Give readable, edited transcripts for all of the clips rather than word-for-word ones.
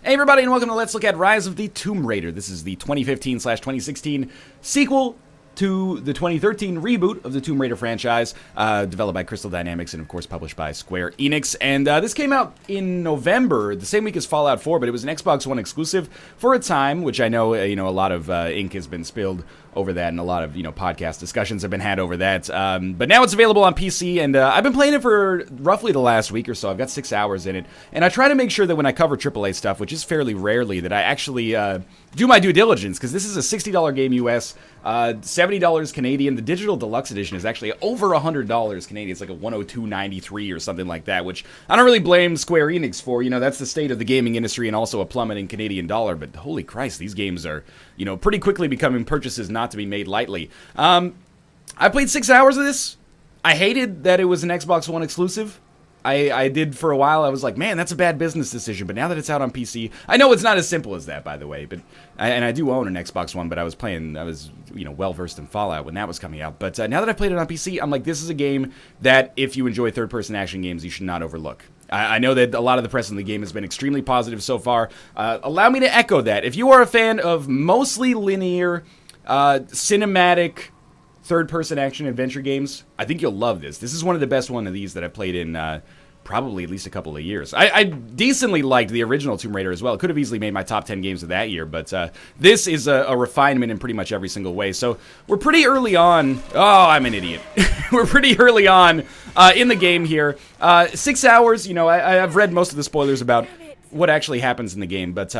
Hey everybody, and welcome to Let's Look at Rise of the Tomb Raider. This is the 2015/2016 sequel to the 2013 reboot of the Tomb Raider franchise, developed by Crystal Dynamics and, of course, published by Square Enix. And this came out in November, the same week as Fallout 4, but it was an Xbox One exclusive for a time, which I know, a lot of ink has been spilled over that, and a lot of, podcast discussions have been had over that. But now it's available on PC, and I've been playing it for roughly the last week or so. I've got 6 hours in it, and I try to make sure that when I cover AAA stuff, which is fairly rarely, that I actually do my due diligence, because this is a $60 game US, $70 Canadian. The digital deluxe edition is actually over $100 Canadian. It's like a 102.93 or something like that, which I don't really blame Square Enix for. That's the state of the gaming industry and also a plummeting Canadian dollar. But holy Christ, these games are, pretty quickly becoming purchases not to be made lightly. I played 6 hours of this. I hated that it was an Xbox One exclusive. I did for a while. I was like, man, that's a bad business decision. But now that it's out on PC, I know it's not as simple as that, by the way. But I do own an Xbox One, but I was well versed in Fallout when that was coming out. But now that I played it on PC, I'm like, this is a game that if you enjoy third-person action games, you should not overlook. I know that a lot of the press in the game has been extremely positive so far. Allow me to echo that. If you are a fan of mostly linear, cinematic, third-person action adventure games, I think you'll love this. This is one of the best one of these that I've played in probably at least a couple of years. I decently liked the original Tomb Raider as well. It could have easily made my top 10 games of that year, but this is a refinement in pretty much every single way. So we're pretty early on. Oh, I'm an idiot. We're pretty early on in the game here. 6 hours, I've read most of the spoilers about what actually happens in the game, but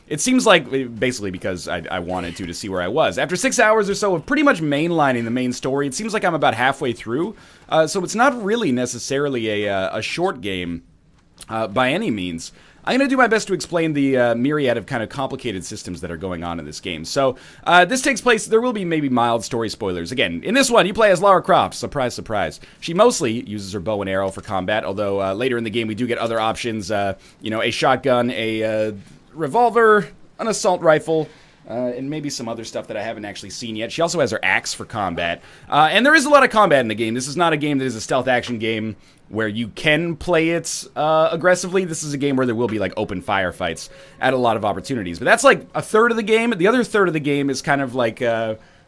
it seems like, basically because I wanted to see where I was. After 6 hours or so of pretty much mainlining the main story, it seems like I'm about halfway through, so it's not really necessarily a short game by any means. I'm going to do my best to explain the myriad of kind of complicated systems that are going on in this game. So, this takes place, there will be maybe mild story spoilers. Again, in this one, you play as Lara Croft. Surprise, surprise. She mostly uses her bow and arrow for combat, although later in the game we do get other options, a shotgun, a revolver, an assault rifle, and maybe some other stuff that I haven't actually seen yet. She also has her axe for combat. And there is a lot of combat in the game. This is not a game that is a stealth action game where you can play it aggressively. This is a game where there will be like open firefights at a lot of opportunities. But that's like a third of the game. The other third of the game is kind of like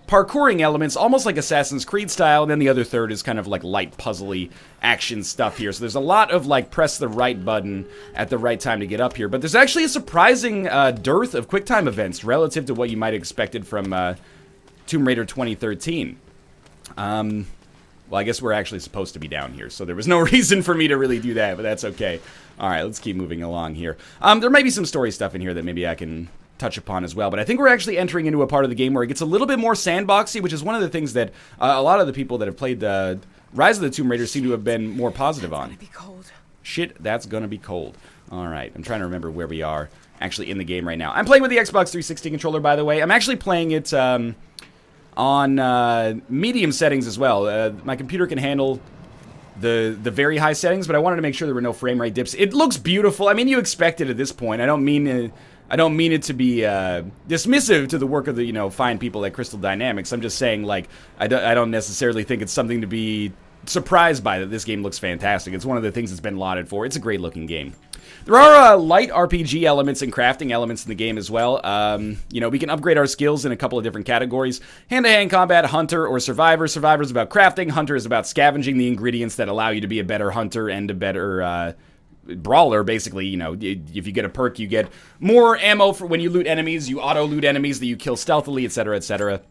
parkouring elements, almost like Assassin's Creed style. And then the other third is kind of like light puzzly action stuff here. So there's a lot of like press the right button at the right time to get up here. But there's actually a surprising dearth of QuickTime events relative to what you might have expected from Tomb Raider 2013. Well, I guess we're actually supposed to be down here, so there was no reason for me to really do that, but that's okay. All right, let's keep moving along here. There may be some story stuff in here that maybe I can touch upon as well, but I think we're actually entering into a part of the game where it gets a little bit more sandboxy, which is one of the things that a lot of the people that have played Rise of the Tomb Raider seem to have been more positive on. It's gonna be cold. Shit, that's gonna be cold. All right, I'm trying to remember where we are actually in the game right now. I'm playing with the Xbox 360 controller, by the way. I'm actually playing it on medium settings as well. My computer can handle the very high settings, but I wanted to make sure there were no frame rate dips. It looks beautiful. I mean, you expect it at this point. I don't mean it to be dismissive to the work of the fine people at Crystal Dynamics. I'm just saying, like, I don't necessarily think it's something to be surprised by, that this game looks fantastic. It's one of the things it's been lauded for. It's a great looking game. There are light RPG elements and crafting elements in the game as well. We can upgrade our skills in a couple of different categories. Hand-to-hand combat, hunter, or survivor. Survivor is about crafting. Hunter is about scavenging the ingredients that allow you to be a better hunter and a better brawler. Basically, if you get a perk, you get more ammo for when you loot enemies. You auto-loot enemies that you kill stealthily, etc., etc.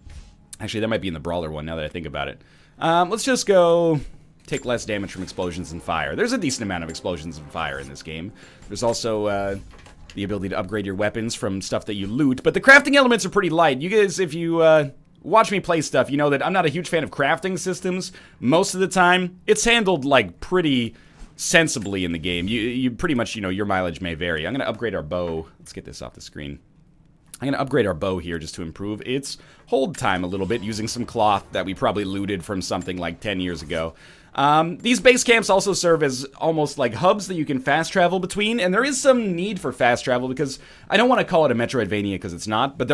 Actually, that might be in the brawler one now that I think about it. Let's just go take less damage from explosions and fire. There's a decent amount of explosions and fire in this game. There's also the ability to upgrade your weapons from stuff that you loot, but the crafting elements are pretty light. You guys, if you watch me play stuff, you know that I'm not a huge fan of crafting systems. Most of the time, it's handled like pretty sensibly in the game. You pretty much, your mileage may vary. I'm going to upgrade our bow. Let's get this off the screen. I'm going to upgrade our bow here just to improve its hold time a little bit using some cloth that we probably looted from something like 10 years ago. These base camps also serve as almost like hubs that you can fast travel between, and there is some need for fast travel because I don't want to call it a Metroidvania because it's not, but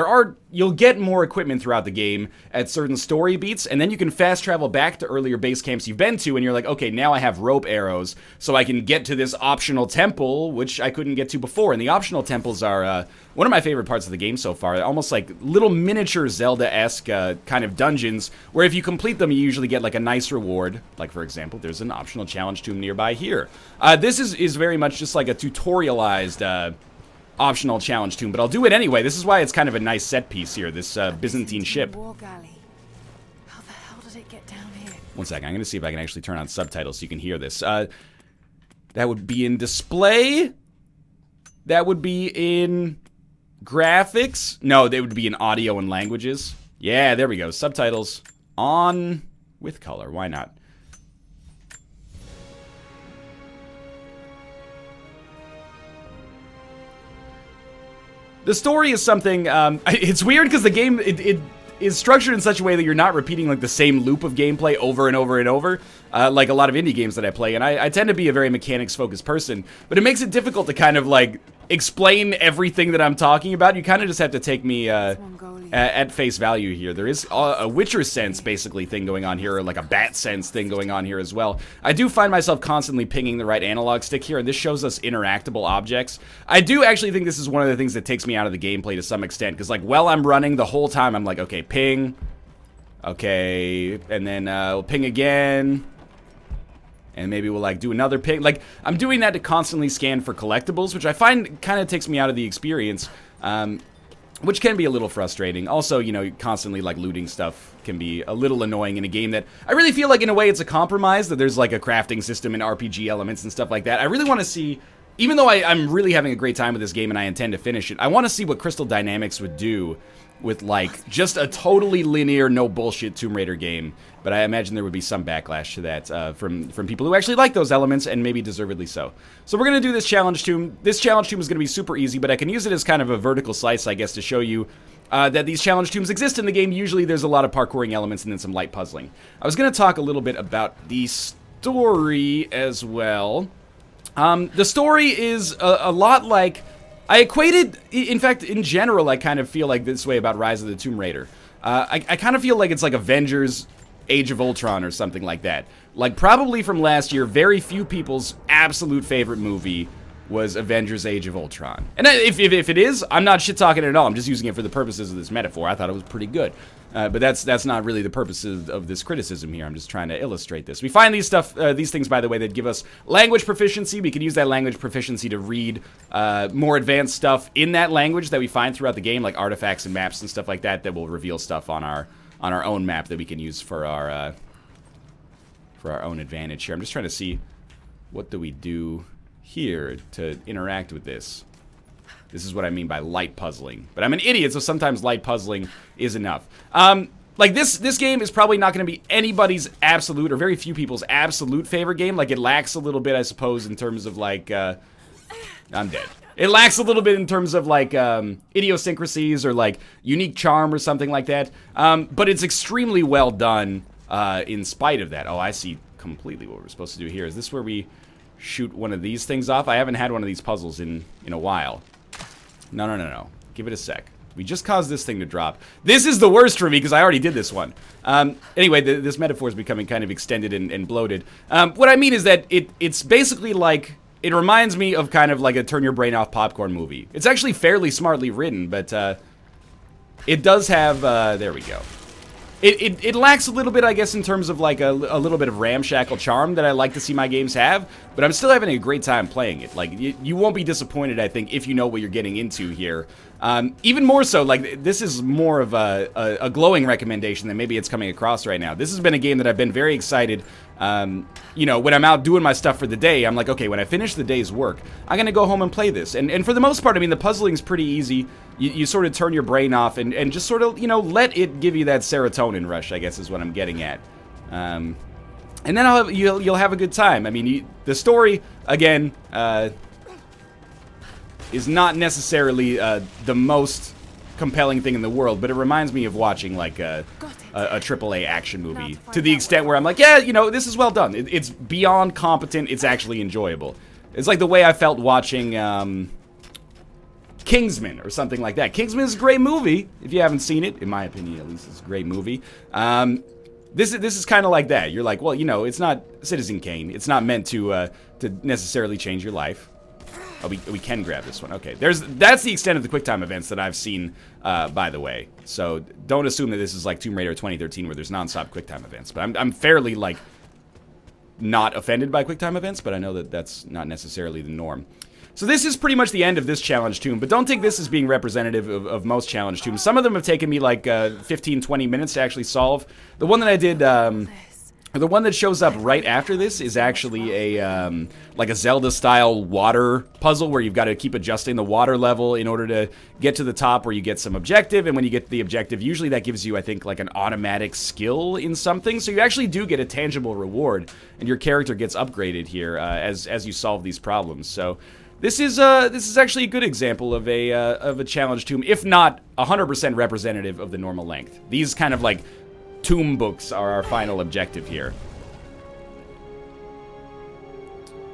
you'll get more equipment throughout the game at certain story beats, and then you can fast travel back to earlier base camps you've been to, and you're like, okay, now I have rope arrows, so I can get to this optional temple, which I couldn't get to before, and the optional temples are one of my favorite parts of the game so far, almost like little miniature Zelda-esque kind of dungeons, where if you complete them, you usually get like a nice reward, like for example, there's an optional challenge tomb nearby here. This is very much just like a tutorialized optional challenge tomb, but I'll do it anyway. This is why it's kind of a nice set piece here, this Byzantine ship. War galley. How the hell did it get down here? One second, I'm going to see if I can actually turn on subtitles so you can hear this. That would be in display. That would be in graphics. No, they would be in audio and languages. Yeah, there we go. Subtitles on with color. Why not? The story is something, it's weird because the game, it is structured in such a way that you're not repeating like the same loop of gameplay over and over and over, like a lot of indie games that I play, and I tend to be a very mechanics-focused person, but it makes it difficult to kind of like explain everything that I'm talking about. You kind of just have to take me at face value here. There is a Witcher sense, basically, thing going on here, or like a bat sense thing going on here as well. I do find myself constantly pinging the right analog stick here, and this shows us interactable objects. I do actually think this is one of the things that takes me out of the gameplay to some extent, because like while I'm running the whole time, I'm like, okay, ping, okay, and then we'll ping again. And maybe we'll like do another ping. Like I'm doing that to constantly scan for collectibles, which I find kind of takes me out of the experience, which can be a little frustrating. Also, you know, constantly like looting stuff can be a little annoying in a game that I really feel like in a way it's a compromise, that there's like a crafting system and RPG elements and stuff like that. I really want to see, even though I'm really having a great time with this game and I intend to finish it, I want to see what Crystal Dynamics would do with like just a totally linear, no bullshit Tomb Raider game. But I imagine there would be some backlash to that from people who actually like those elements, and maybe deservedly so. So we're gonna do this challenge tomb. This challenge tomb is gonna be super easy, but I can use it as kind of a vertical slice, I guess, to show you that these challenge tombs exist in the game. Usually there's a lot of parkouring elements and then some light puzzling. I was gonna talk a little bit about the story as well. The story is a lot like, I equated, in fact, in general, I kind of feel like this way about Rise of the Tomb Raider. I kind of feel like it's like Avengers Age of Ultron or something like that. Like, probably from last year, very few people's absolute favorite movie was Avengers Age of Ultron. And if it is, I'm not shit-talking at all. I'm just using it for the purposes of this metaphor. I thought it was pretty good. But that's not really the purpose of this criticism here. I'm just trying to illustrate this. We find these things, by the way, that give us language proficiency. We can use that language proficiency to read more advanced stuff in that language that we find throughout the game, like artifacts and maps and stuff like that, that will reveal stuff on our own map that we can use for our own advantage here. I'm just trying to see, what do we do here to interact with this? This is what I mean by light puzzling. But I'm an idiot, so sometimes light puzzling is enough. Like, this game is probably not going to be anybody's absolute, or very few people's absolute favorite game. Like, it lacks a little bit, I suppose, in terms of, like, I'm dead. It lacks a little bit in terms of, like, idiosyncrasies or, like, unique charm or something like that. But it's extremely well done in spite of that. Oh, I see completely what we're supposed to do here. Is this where we shoot one of these things off? I haven't had one of these puzzles in a while. No. Give it a sec. We just caused this thing to drop. This is the worst for me because I already did this one. Anyway, this metaphor is becoming kind of extended and bloated. What I mean is that it's basically like, it reminds me of kind of like a turn your brain off popcorn movie. It's actually fairly smartly written, but it does have, there we go. It lacks a little bit, I guess, in terms of like a little bit of ramshackle charm that I like to see my games have, but I'm still having a great time playing it. Like, you won't be disappointed, I think, if you know what you're getting into here. Even more so, like, this is more of a glowing recommendation than maybe it's coming across right now. This has been a game that I've been very excited, you know, when I'm out doing my stuff for the day, I'm like, okay, when I finish the day's work, I'm gonna go home and play this. And for the most part, I mean, the puzzling's pretty easy. You sort of turn your brain off and just sort of, you know, let it give you that serotonin rush, I guess is what I'm getting at. And then you'll have a good time. I mean, the story, again, is not necessarily the most compelling thing in the world, but it reminds me of watching, like, a AAA action movie to the extent where I'm like, yeah, you know, this is well done. It's beyond competent. It's actually enjoyable. It's like the way I felt watching Kingsman or something like that. Kingsman is a great movie. If you haven't seen it, in my opinion, at least, it's a great movie. This is kind of like that. You're like, well, you know, it's not Citizen Kane. It's not meant to necessarily change your life. Oh, we can grab this one. Okay, that's the extent of the QuickTime events that I've seen, by the way. So don't assume that this is like Tomb Raider 2013 where there's nonstop QuickTime events. But I'm fairly, like, not offended by QuickTime events, but I know that that's not necessarily the norm. So this is pretty much the end of this challenge tomb, but don't take this as being representative of most challenge tombs. Some of them have taken me like 15, 20 minutes to actually solve. The one that I did, the one that shows up right after this is actually a like a Zelda-style water puzzle where you've got to keep adjusting the water level in order to get to the top where you get some objective, and when you get the objective, usually that gives you, I think, like an automatic skill in something, so you actually do get a tangible reward, and your character gets upgraded here as you solve these problems. So this is actually a good example of a challenge tomb, if not 100% representative of the normal length. These kind of like tomb books are our final objective here.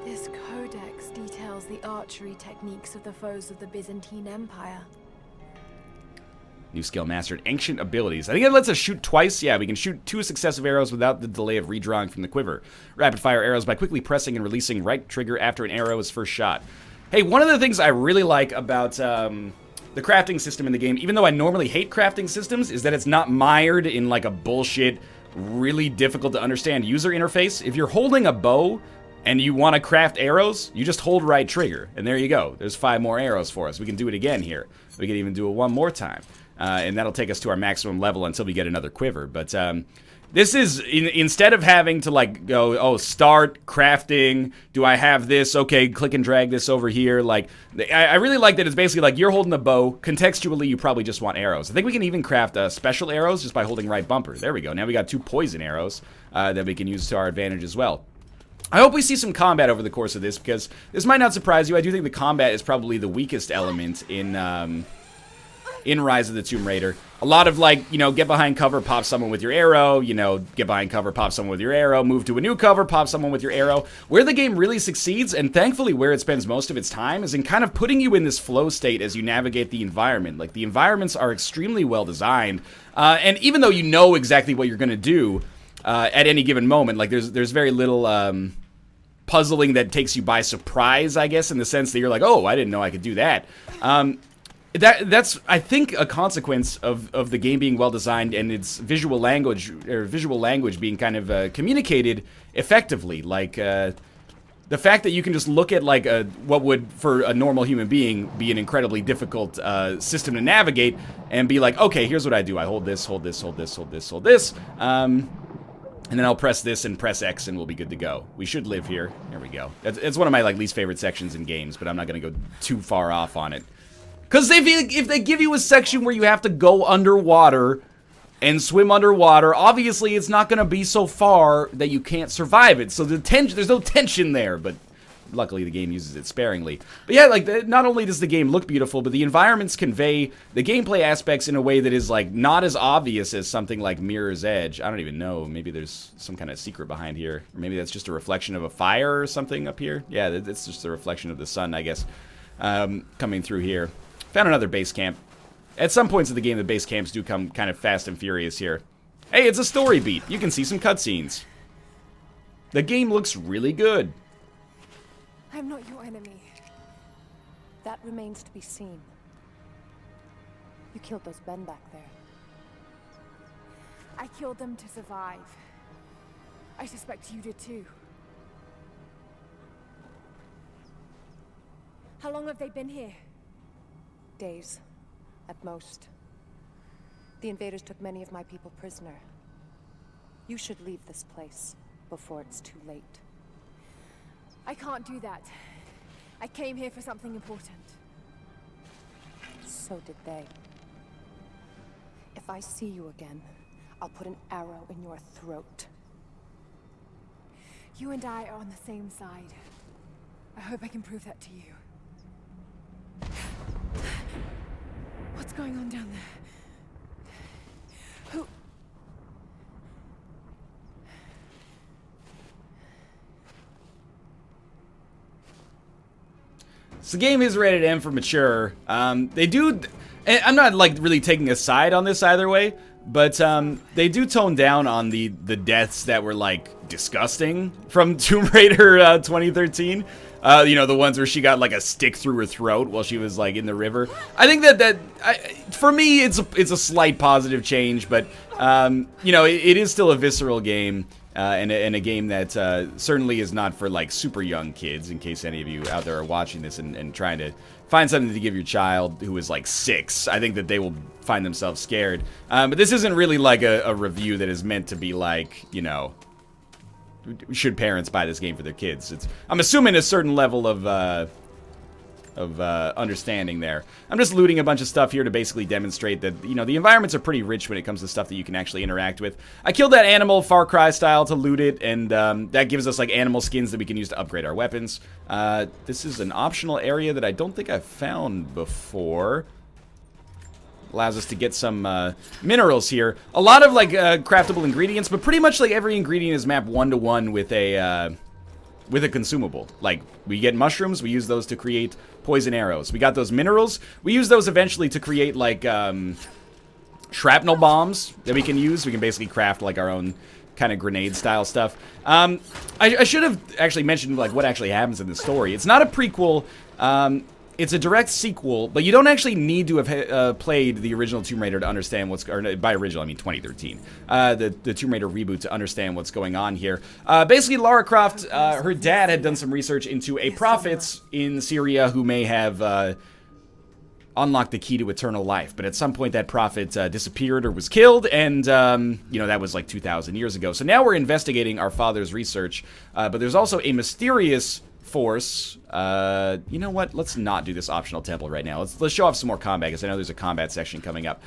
This codex details the archery techniques of the foes of the Byzantine Empire. New skill mastered. Ancient abilities. I think it lets us shoot twice. Yeah, we can shoot 2 successive arrows without the delay of redrawing from the quiver. Rapid fire arrows by quickly pressing and releasing right trigger after an arrow is first shot. Hey, one of the things I really like about the crafting system in the game, even though I normally hate crafting systems, is that it's not mired in like a bullshit, really difficult to understand user interface. If you're holding a bow and you want to craft arrows, you just hold right trigger, and there you go. There's 5 more arrows for us. We can do it again here. We can even do it one more time. And that'll take us to our maximum level until we get another quiver. But this is, instead of having to like go, oh, start crafting, do I have this? Okay, click and drag this over here. Like, I really like that it's basically like you're holding the bow. Contextually, you probably just want arrows. I think we can even craft special arrows just by holding right bumper. There we go. Now we got 2 poison arrows that we can use to our advantage as well. I hope we see some combat over the course of this, because this might not surprise you. I do think the combat is probably the weakest element in Rise of the Tomb Raider. A lot of, like, you know, get behind cover, pop someone with your arrow, you know, get behind cover, pop someone with your arrow, move to a new cover, pop someone with your arrow. Where the game really succeeds, and thankfully where it spends most of its time, is in kind of putting you in this flow state as you navigate the environment. Like, the environments are extremely well designed, and even though you know exactly what you're going to do at any given moment, like, there's very little puzzling that takes you by surprise, I guess, in the sense that you're like, oh, I didn't know I could do that. That's, I think, a consequence of the game being well designed and its visual language being kind of communicated effectively. Like the fact that you can just look at like what would for a normal human being be an incredibly difficult system to navigate and be like, okay, here's what I do: I hold this, hold this, hold this, hold this, hold this, and then I'll press this and press X and we'll be good to go. We should live here. There we go. It's one of my like least favorite sections in games, but I'm not gonna go too far off on it. Because if they give you a section where you have to go underwater and swim underwater, obviously it's not going to be so far that you can't survive it. So there's no tension there, but luckily the game uses it sparingly. But yeah, like, not only does the game look beautiful, but the environments convey the gameplay aspects in a way that is, like, not as obvious as something like Mirror's Edge. I don't even know. Maybe there's some kind of secret behind here. Or maybe that's just a reflection of a fire or something up here. Yeah, it's just a reflection of the sun, I guess, coming through here. Found another base camp. At some points in the game, the base camps do come kind of fast and furious here. Hey, it's a story beat. You can see some cutscenes. The game looks really good. I'm not your enemy. That remains to be seen. You killed those men back there. I killed them to survive. I suspect you did too. How long have they been here? Days, at most. The invaders took many of my people prisoner. You should leave this place before it's too late. I can't do that. I came here for something important. So did they. If I see you again, I'll put an arrow in your throat. You and I are on the same side. I hope I can prove that to you. What's going on down there? So the game is rated M for mature. They do... I'm not, like, really taking a side on this either way, but they do tone down on the deaths that were, like, disgusting from Tomb Raider 2013. You know, the ones where she got, like, a stick through her throat while she was, like, in the river. I think for me, it's a slight positive change, but, you know, it is still a visceral game. And a game that certainly is not for, like, super young kids, in case any of you out there are watching this and trying to find something to give your child who is, like, 6. I think that they will find themselves scared. But this isn't really, like, a review that is meant to be, like, you know, should parents buy this game for their kids? I'm assuming a certain level of understanding there. I'm just looting a bunch of stuff here to basically demonstrate that, you know, the environments are pretty rich when it comes to stuff that you can actually interact with. I killed that animal Far Cry style to loot it, and that gives us, like, animal skins that we can use to upgrade our weapons. This is an optional area that I don't think I've found before. Allows us to get some minerals here. A lot of, like, craftable ingredients, but pretty much, like, every ingredient is mapped one-to-one with a consumable. Like, we get mushrooms, we use those to create poison arrows. We got those minerals, we use those eventually to create, like, shrapnel bombs that we can use. We can basically craft, like, our own kind of grenade-style stuff. I should have actually mentioned, like, what actually happens in the story. It's not a prequel, it's a direct sequel, but you don't actually need to have played the original Tomb Raider to understand what's... Or by original, I mean 2013. The Tomb Raider reboot to understand what's going on here. Basically, Lara Croft, her dad had done some research into a prophet in Syria who may have unlocked the key to eternal life. But at some point, that prophet disappeared or was killed, and, you know, that was like 2,000 years ago. So now we're investigating our father's research, but there's also a mysterious force. You know what? Let's not do this optional temple right now. Let's show off some more combat, because I know there's a combat section coming up.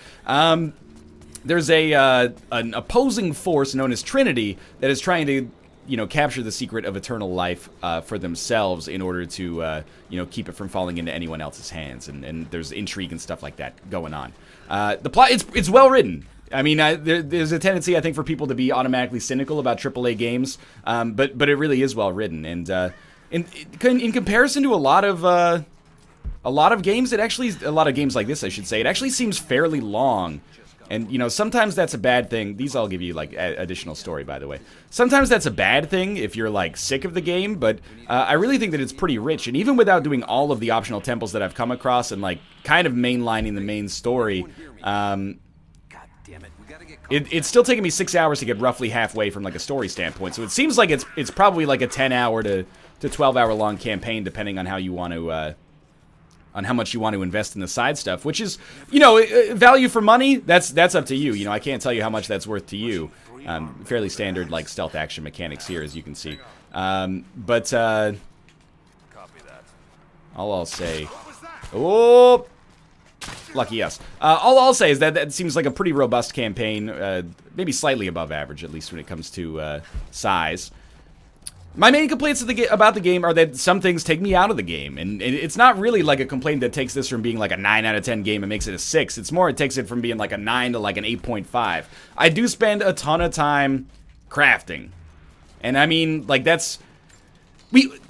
There's an opposing force known as Trinity that is trying to, you know, capture the secret of eternal life for themselves in order to, you know, keep it from falling into anyone else's hands. And there's intrigue and stuff like that going on. The plot, it's well written. I mean, there's a tendency, I think, for people to be automatically cynical about AAA games, but it really is well written. And in comparison to a lot of games, a lot of games like this, I should say, it actually seems fairly long. And, you know, sometimes that's a bad thing. These all give you, like, additional story, by the way. Sometimes that's a bad thing if you're, like, sick of the game, but I really think that it's pretty rich. And even without doing all of the optional temples that I've come across and, like, kind of mainlining the main story, it's still taking me 6 hours to get roughly halfway from, like, a story standpoint. So it seems like it's probably, like, a 10-hour to 12-hour long campaign, depending on how you want to... on how much you want to invest in the side stuff, which is, you know, value for money, that's up to you. You know, I can't tell you how much that's worth to you. Fairly standard, like, stealth action mechanics here, as you can see. But all I'll say... Oh! Lucky us. All I'll say is that seems like a pretty robust campaign, maybe slightly above average, at least when it comes to size. My main complaints about the game are that some things take me out of the game, and it's not really like a complaint that takes this from being like a 9 out of 10 game and makes it a 6. It's more it takes it from being like a 9 to like an 8.5. I do spend a ton of time crafting, and I mean, like, that's...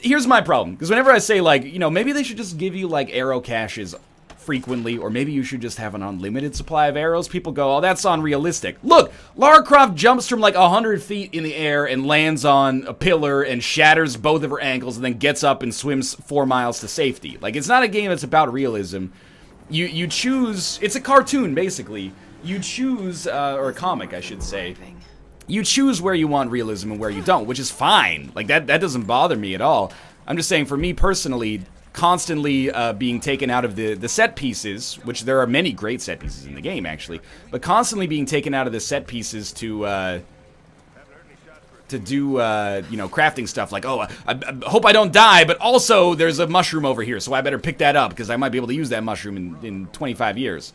Here's my problem, because whenever I say, like, you know, maybe they should just give you, like, arrow caches frequently, or maybe you should just have an unlimited supply of arrows, people go, oh, that's unrealistic. Look, Lara Croft jumps from like 100 feet in the air and lands on a pillar and shatters both of her ankles and then gets up and swims 4 miles to safety. Like, it's not a game that's about realism. You choose... It's a cartoon, basically. You choose, or a comic, I should say. You choose where you want realism and where you don't, which is fine. Like, that doesn't bother me at all. I'm just saying, for me personally... constantly being taken out of the set pieces, which there are many great set pieces in the game, actually, but constantly being taken out of the set pieces to do, you know, crafting stuff like, oh, I hope I don't die, but also there's a mushroom over here, so I better pick that up, because I might be able to use that mushroom in 25 years.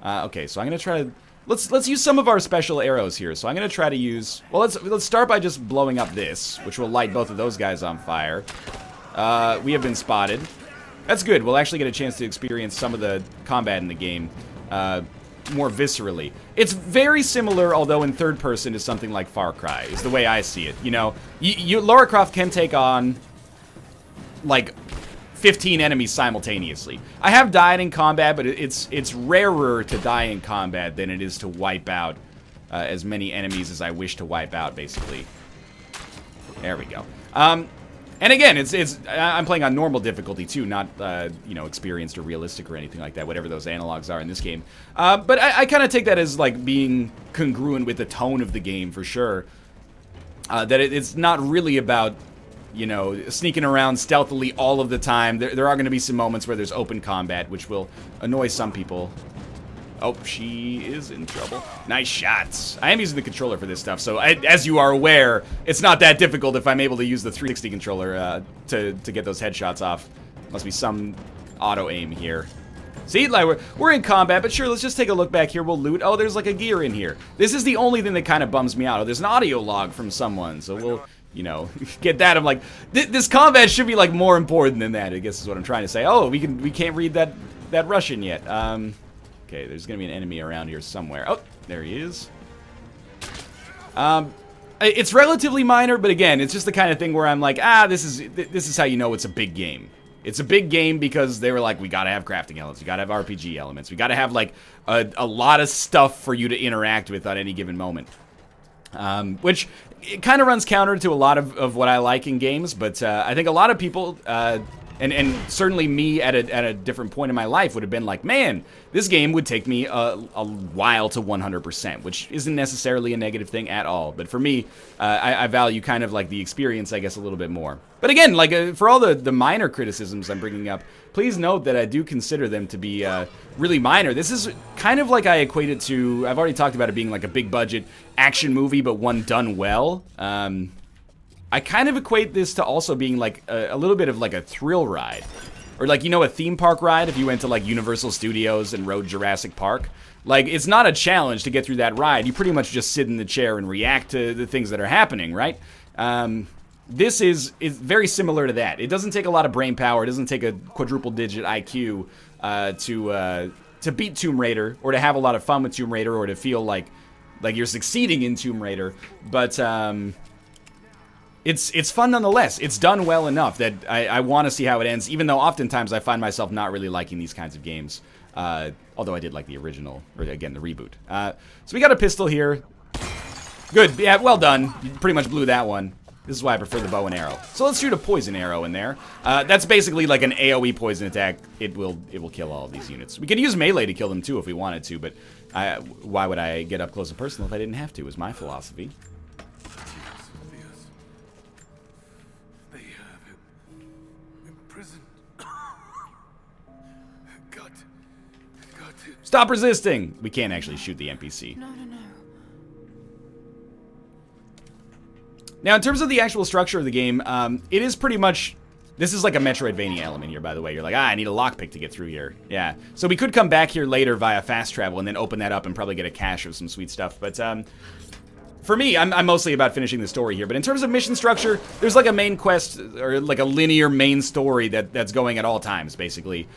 Okay, so I'm going to try to... Let's use some of our special arrows here. So I'm going to try to use... Well, let's start by just blowing up this, which will light both of those guys on fire. We have been spotted. That's good. We'll actually get a chance to experience some of the combat in the game more viscerally. It's very similar, although in third person, to something like Far Cry, is the way I see it. You know, Lara Croft can take on, like, 15 enemies simultaneously. I have died in combat, but it's rarer to die in combat than it is to wipe out as many enemies as I wish to wipe out, basically. There we go. And again, I'm playing on normal difficulty too, not you know, experienced or realistic or anything like that, whatever those analogs are in this game. But I kind of take that as like being congruent with the tone of the game for sure. That it's not really about, you know, sneaking around stealthily all of the time. There are going to be some moments where there's open combat, which will annoy some people. Oh, she is in trouble. Nice shots. I am using the controller for this stuff, so as you are aware, it's not that difficult if I'm able to use the 360 controller to get those headshots off. Must be some auto-aim here. See, like we're in combat, but sure, let's just take a look back here. We'll loot. Oh, there's like a gear in here. This is the only thing that kind of bums me out. Oh, there's an audio log from someone, so we'll, you know, get that. I'm like, this combat should be like more important than that, I guess is what I'm trying to say. Oh, we can't read that Russian yet. Okay, there's gonna be an enemy around here somewhere. Oh, there he is. It's relatively minor, but again, it's just the kind of thing where I'm like, this is how you know it's a big game. It's a big game because they were like, we gotta have crafting elements, we gotta have RPG elements, we gotta have like a lot of stuff for you to interact with at any given moment. Which it kind of runs counter to a lot of what I like in games, but I think a lot of people, and certainly me at a different point in my life would have been like, man, this game would take me a while to 100%, which isn't necessarily a negative thing at all. But for me, I value kind of like the experience, I guess, a little bit more. But again, like for all the minor criticisms I'm bringing up, please note that I do consider them to be really minor. This is kind of like I equate it to, I've already talked about it being like a big budget action movie, but one done well. I kind of equate this to also being like a little bit of like a thrill ride. Or like, you know, a theme park ride if you went to like Universal Studios and rode Jurassic Park. Like, it's not a challenge to get through that ride. You pretty much just sit in the chair and react to the things that are happening, right? This is very similar to that. It doesn't take a lot of brain power. It doesn't take a quadruple digit IQ to beat Tomb Raider or to have a lot of fun with Tomb Raider or to feel like you're succeeding in Tomb Raider. But it's fun nonetheless. It's done well enough that I want to see how it ends, even though oftentimes I find myself not really liking these kinds of games. Although I did like the original, or again, the reboot. So we got a pistol here. Good. Yeah, well done. You pretty much blew that one. This is why I prefer the bow and arrow. So let's shoot a poison arrow in there. That's basically like an AoE poison attack. It will kill all of these units. We could use melee to kill them too if we wanted to, but why would I get up close and personal if I didn't have to, is my philosophy. Stop resisting! We can't actually shoot the NPC. No. Now, in terms of the actual structure of the game, it is pretty much... This is like a Metroidvania element here, by the way. You're like, I need a lockpick to get through here. Yeah. So we could come back here later via fast travel and then open that up and probably get a cache of some sweet stuff. But for me, I'm mostly about finishing the story here. But in terms of mission structure, there's like a main quest, or like a linear main story that's going at all times, basically.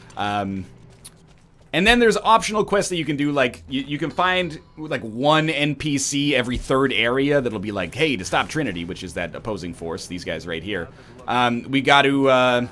And then there's optional quests that you can do, like, you can find, like, one NPC every third area that'll be like, hey, to stop Trinity, which is that opposing force, these guys right here, we gotta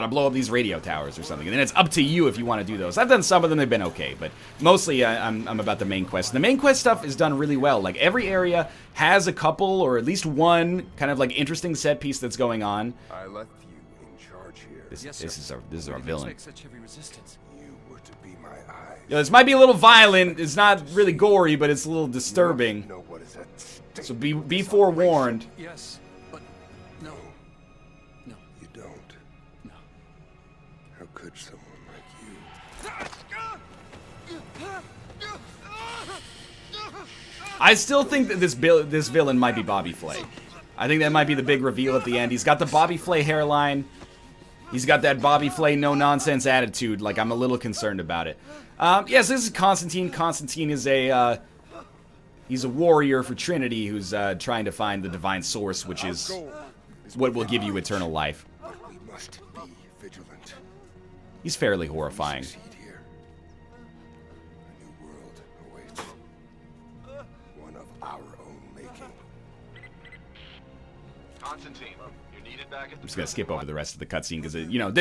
blow up these radio towers or something. And then it's up to you if you want to do those. I've done some of them, they've been okay, but mostly I'm about the main quest. The main quest stuff is done really well. Like, every area has a couple, or at least one, kind of, like, interesting set piece that's going on. I left you in charge here. This is our villain. Such heavy resistance. You were to be my eyes. You know, this might be a little violent. It's not really gory, but it's a little disturbing. Know what is at stake So be with this forewarned. operation. Yes, but no. No. You don't. No. How could someone like you? I still think that this villain might be Bobby Flay. I think that might be the big reveal at the end. He's got the Bobby Flay hairline. He's got that Bobby Flay no-nonsense attitude. Like, I'm a little concerned about it. Yes, this is Constantine. Constantine is he's a warrior for Trinity who's trying to find the divine source, which is what will give you eternal life. But we must be vigilant. He's fairly horrifying. Succeed here. A new world awaits. One of our own making. Constantine, you're needed I'm just gonna skip over the rest of the cutscene because, you know,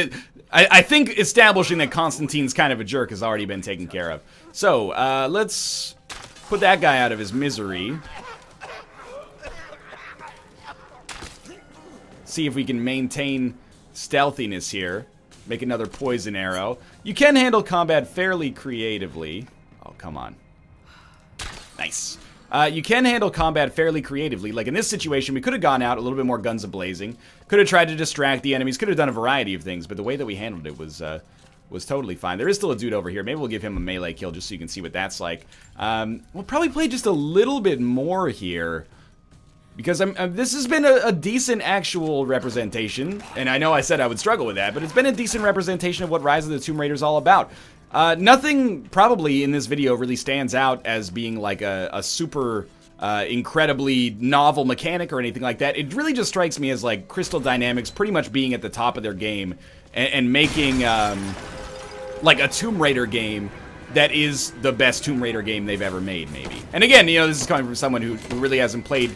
I think establishing that Constantine's kind of a jerk has already been taken care of. So, let's put that guy out of his misery. See if we can maintain stealthiness here. Make another poison arrow. You can handle combat fairly creatively. Oh, come on. Nice. You can handle combat fairly creatively. Like in this situation, we could have gone out a little bit more guns a-blazing. Could have tried to distract the enemies. Could have done a variety of things. But the way that we handled it was totally fine. There is still a dude over here. Maybe we'll give him a melee kill just so you can see what that's like. We'll probably play just a little bit more here. Because this has been a decent actual representation. And I know I said I would struggle with that. But it's been a decent representation of what Rise of the Tomb Raider is all about. Nothing probably in this video really stands out as being like a super incredibly novel mechanic or anything like that. It really just strikes me as like Crystal Dynamics pretty much being at the top of their game and making like a Tomb Raider game that is the best Tomb Raider game they've ever made, maybe. And again, you know, this is coming from someone who really hasn't played...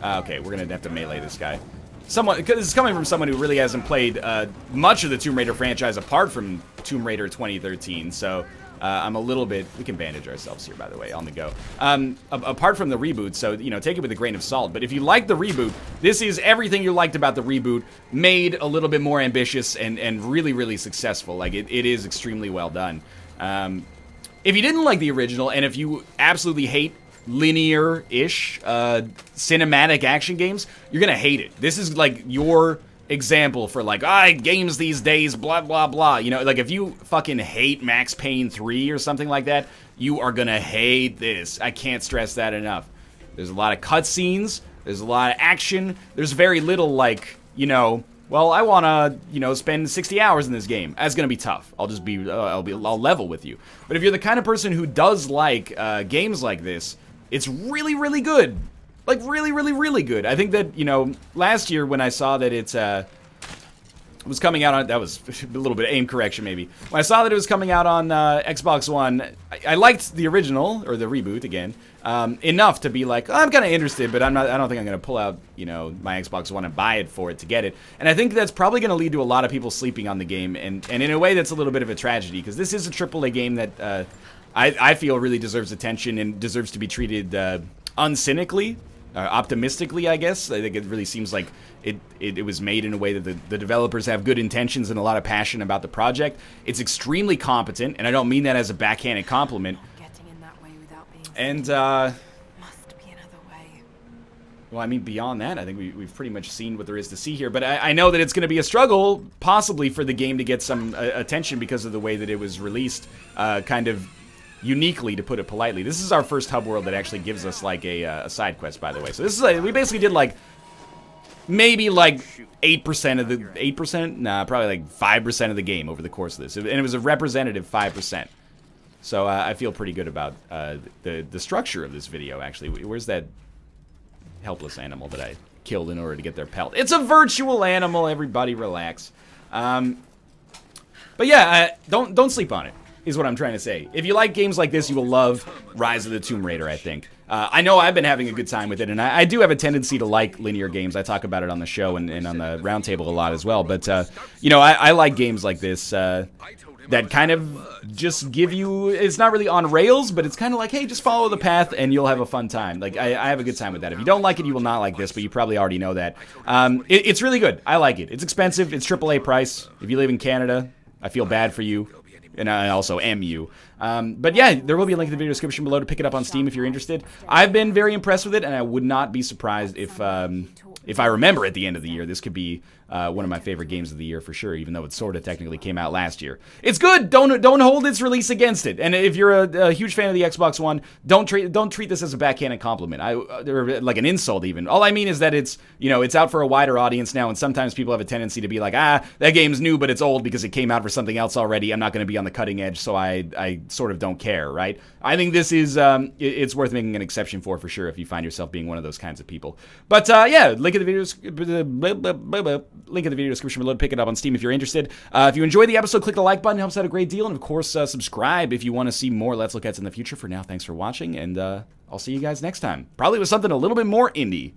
okay, we're gonna have to melee this guy. This is coming from someone who really hasn't played much of the Tomb Raider franchise apart from Tomb Raider 2013, so I'm a little bit... We can bandage ourselves here, by the way, on the go. Apart from the reboot, so, you know, take it with a grain of salt, but if you like the reboot, this is everything you liked about the reboot, made a little bit more ambitious and really, really successful. Like, it is extremely well done. If you didn't like the original, and if you absolutely hate linear-ish cinematic action games, you're gonna hate it. This is like your example for like, games these days, blah, blah, blah. You know, like if you fucking hate Max Payne 3 or something like that, you are gonna hate this. I can't stress that enough. There's a lot of cutscenes, there's a lot of action, there's very little like, you know, well, I wanna, you know, spend 60 hours in this game. That's gonna be tough. I'll just be, I'll level with you. But if you're the kind of person who does like games like this, it's really, really good. Like, really, really, really good. I think that, you know, last year when I saw that it was coming out on... That was a little bit of aim correction, maybe. When I saw that it was coming out on Xbox One, I liked the original, or the reboot, again, enough to be like, I'm kind of interested, but I don't think I'm going to pull out, you know, my Xbox One and buy it for it to get it. And I think that's probably going to lead to a lot of people sleeping on the game, and in a way that's a little bit of a tragedy, because this is a AAA game that... I feel really deserves attention and deserves to be treated uncynically, optimistically, I guess. I think it really seems like it was made in a way that the developers have good intentions and a lot of passion about the project. It's extremely competent, and I don't mean that as a backhanded compliment. Getting in that way without being And, must be another way. well, I mean, beyond that, I think we've pretty much seen what there is to see here. But I know that it's going to be a struggle, possibly, for the game to get some attention because of the way that it was released, kind of uniquely, to put it politely. This is our first hub world that actually gives us like a side quest, by the way. So this is like, we basically did like maybe like 8% of the 8%, nah, probably like 5% of the game over the course of this, and it was a representative 5%. So I feel pretty good about the structure of this video. Actually, where's that helpless animal that I killed in order to get their pelt? It's a virtual animal. Everybody relax. But yeah, don't sleep on it, is what I'm trying to say. If you like games like this, you will love Rise of the Tomb Raider, I think. I know I've been having a good time with it, and I do have a tendency to like linear games. I talk about it on the show and on the roundtable a lot as well. But, you know, I like games like this that kind of just give you... It's not really on rails, but it's kind of like, hey, just follow the path, and you'll have a fun time. Like, I have a good time with that. If you don't like it, you will not like this, but you probably already know that. It's really good. I like it. It's expensive. It's AAA price. If you live in Canada, I feel bad for you. And I also am you. But yeah, there will be a link in the video description below to pick it up on Steam if you're interested. I've been very impressed with it, and I would not be surprised if I remember at the end of the year, this could be one of my favorite games of the year for sure, even though it sort of technically came out last year. It's good. Don't hold its release against it. And if you're a huge fan of the Xbox One, don't treat this as a backhanded compliment. Or like an insult even. All I mean is that it's, you know, it's out for a wider audience now, and sometimes people have a tendency to be like, that game's new, but it's old because it came out for something else already. I'm not going to be on the cutting edge, so I sort of don't care, right? I think this is it's worth making an exception for sure if you find yourself being one of those kinds of people. But yeah, link in the video description below to pick it up on Steam if you're interested. If you enjoyed the episode, click the like button. It helps out a great deal. And of course, subscribe if you want to see more Let's Look Ats in the future. For now, thanks for watching, and I'll see you guys next time. Probably with something a little bit more indie.